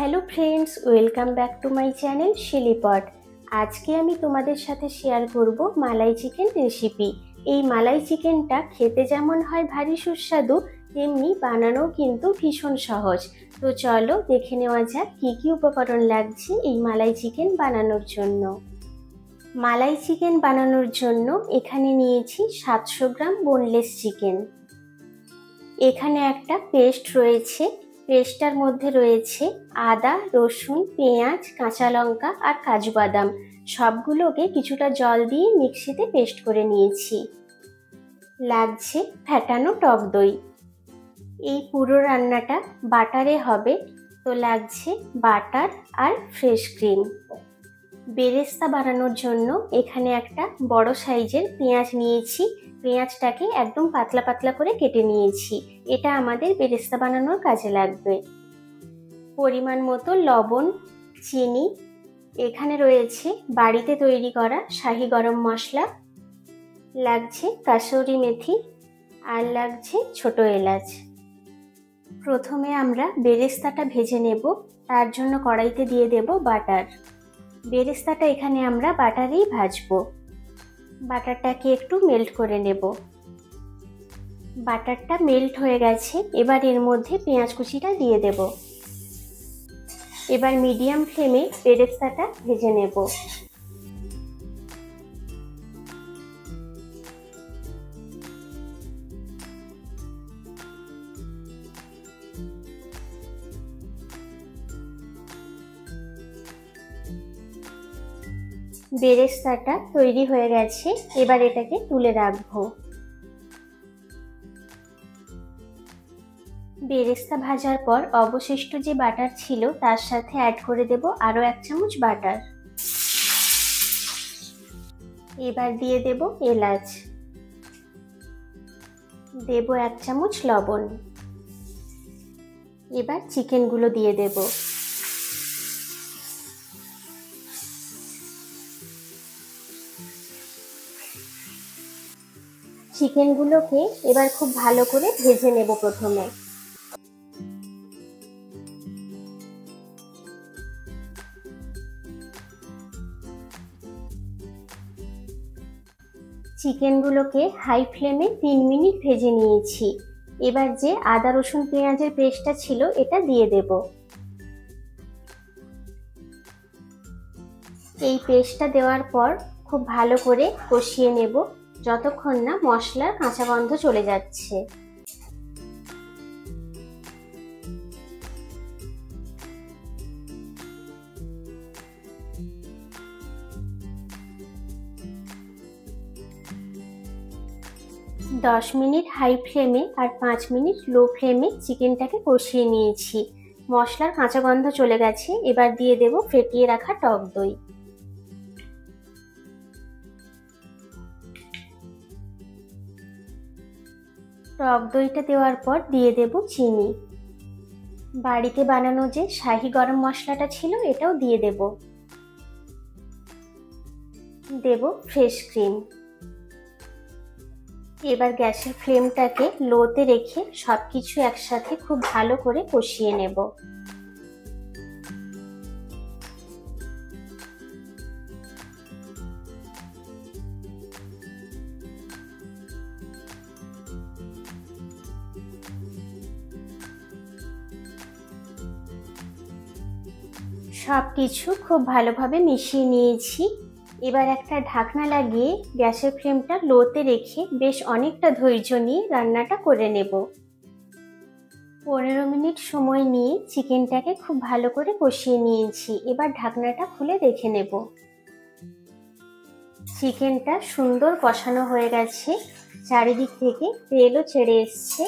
Hello friends, welcome back to my channel Shilipot. আজকে আমি তোমাদের সাথে শেয়ার করব মালাই চিকেন রেসিপি। এই মালাই চিকেনটা খেতে যেমন হয় ভারী সুস্বাদু, তেমনি বানানো কিন্তু ভীষণ সহজ। তো চলো দেখে নেওয়া যাক কী কী উপকরণ লাগছে এই মালাই চিকেন বানানোর জন্য। মালাই চিকেন বানানোর জন্য এখানে নিয়েছি 700 গ্রাম বোনলেস চিকেন। এখানে একটা পেস্ট রয়েছে, পেস্টটার মধ্যে রয়েছে আদা, রসুন, পেঁয়াজ, কাঁচা লঙ্কা আর কাজু বাদাম। সবগুলোকে কিছুটা জল দিয়ে মিক্সিতে পেস্ট করে নিয়েছি। লাগছে ফ্যাটানো টক দই। এই পুরো রান্নাটা বাটারে হবে, তো লাগছে বাটার আর ফ্রেশ ক্রিম। বেরেস্তা বানানোর জন্য এখানে একটা বড় সাইজের পেঁয়াজ নিয়েছি। পেঁয়াজটাকে একদম পাতলা পাতলা করে কেটে নিয়েছি। এটা আমাদের বেরেস্তা বানানোর কাজে লাগবে। পরিমাণ মতো লবণ, চিনি, এখানে রয়েছে বাড়িতে তৈরি করা শাহি গরম মশলা, লাগছে কাসুরি মেথি আর লাগছে ছোট এলাচ। প্রথমে আমরা বেরেস্তাটা ভেজে নেব, তার জন্য কড়াইতে দিয়ে দেব বাটার। বেরেস্তাটা এখানে আমরা বাটারেই ভাজবো। বাটারটাকে একটু মেল্ট করে নেব। বাটারটা মেল্ট হয়ে গেছে, এবার এর মধ্যে পেঁয়াজ কুচিটা দিয়ে দেব। এবার মিডিয়াম ফ্লেমে বেরেস্তাটা ভেজে নেব। বেরেস্তাটা তৈরি হয়ে গেছে, এবার এটাকে তুলে রাখবো। বেরেস্তা ভাজার পর অবশিষ্ট যে বাটার ছিল তার সাথে অ্যাড করে দেব আরও 1 চামচ বাটার। এবার দিয়ে দেব এলাচ, দেব 1 চামচ লবণ। এবার চিকেনগুলো দিয়ে দেব। চিকেনগুলোকে এবার খুব ভালো করে ভেজে নেব। প্রথমে চিকেনগুলোকে হাই ফ্লেমে 3 মিনিট ভেজে নিয়েছি। এবার যে আদা রসুন পেঁয়াজের পেস্টটা ছিল এটা দিয়ে দেব। এই পেস্টটা দেওয়ার পর খুব ভালো করে কষিয়ে নেব, যতক্ষণ না মশলার কাঁচা গন্ধ চলে যাচ্ছে। দশ মিনিট হাই ফ্লেমে আর 5 মিনিট লো ফ্লেমে চিকেনটাকে কষিয়ে নিয়েছি। মশলার কাঁচা গন্ধ চলে গেছে, এবার দিয়ে দেব ফেটিয়ে রাখা টক দই। টক দইটা দেওয়ার পর দিয়ে দেব চিনি। বাড়িতে বানানো যে শাহি গরম মশলাটা ছিল এটাও দিয়ে দেব। দেব ফ্রেশ ক্রিম। এবার গ্যাসের ফ্লেমটাকে লোতে রেখে সবকিছু একসাথে খুব ভালো করে কষিয়ে নেব। সবকিছু খুব ভালোভাবে মিশিয়ে নিয়েছি। এবার একটা ঢাকনা লাগিয়ে গ্যাসের ফ্লেমটা লোতে রেখে বেশ অনেকটা ধৈর্য নিয়ে রান্নাটা করে নেব। 15 মিনিট সময় নিয়ে চিকেনটাকে খুব ভালো করে কষিয়ে নিয়েছি। এবার ঢাকনাটা খুলে দেখে নেব। চিকেনটা সুন্দর কষানো হয়ে গেছে, চারিদিক থেকে তেলও ছেড়ে এসছে।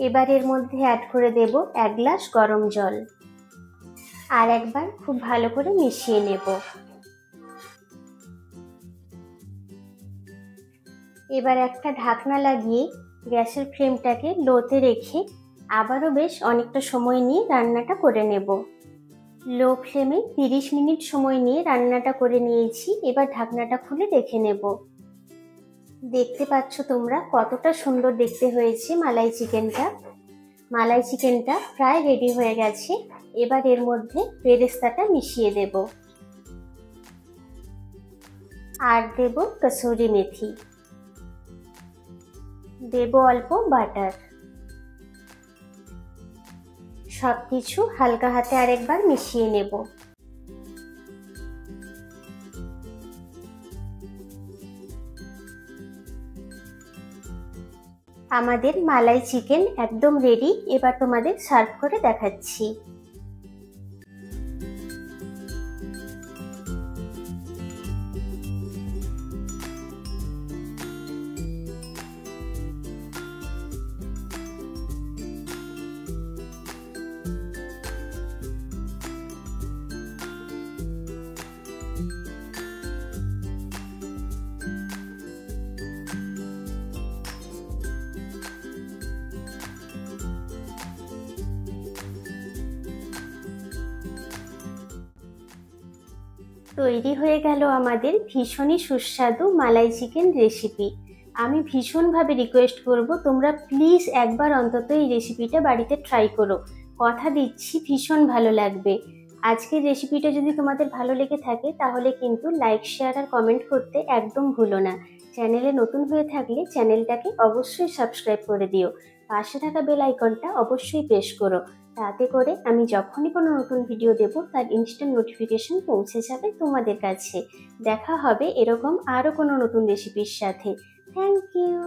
এবার এর মধ্যে অ্যাড করে দেব 1 গ্লাস গরম জল। আর একবার খুব ভালো করে মিশিয়ে নেব। এবার একটা ঢাকনা লাগিয়ে গ্যাসের ফ্লেমটাকে লোতে রেখে আবারও বেশ অনেকটা সময় নিয়ে রান্নাটা করে নেব। লো ফ্লেমে 30 মিনিট সময় নিয়ে রান্নাটা করে নিয়েছি। এবার ঢাকনাটা খুলে দেখে নেব। দেখতে পাচ্ছ তোমরা কতটা সুন্দর দেখতে হয়েছে মালাই চিকেনটা। মালাই চিকেনটা প্রায় রেডি হয়ে গেছে। এবার এর মধ্যে বেরেস্তাটা মিশিয়ে দেব আর দেব কসুরি মেথি, দেব অল্প বাটার। সবকিছু হালকা হাতে আরেকবার মিশিয়ে নেব। আমাদের মালাই চিকেন একদম রেডি। এবার তোমাদের সার্ভ করে দেখাচ্ছি। তৈরি হয়ে গেল আমাদের ভীষণই সুস্বাদু মালাই চিকেন রেসিপি। আমি ভীষণভাবে রিকোয়েস্ট করব তোমরা প্লিজ একবার অন্তত এই রেসিপিটা বাড়িতে ট্রাই করো। কথা দিচ্ছি ভীষণ ভালো লাগবে। আজকের রেসিপিটা যদি তোমাদের ভালো লেগে থাকে তাহলে কিন্তু লাইক, শেয়ার আর কমেন্ট করতে একদম ভুলো না। চ্যানেলে নতুন হয়ে থাকলে চ্যানেলটাকে অবশ্যই সাবস্ক্রাইব করে দিও। পাশে থাকা বেল আইকনটা অবশ্যই প্রেস করো। তাতে করে আমি যখনই কোনো নতুন ভিডিও দেব তার ইনস্ট্যান্ট নোটিফিকেশন পৌঁছে যাবে তোমাদের কাছে। দেখা হবে এরকম আরও কোনো নতুন রেসিপির সাথে। Thank you.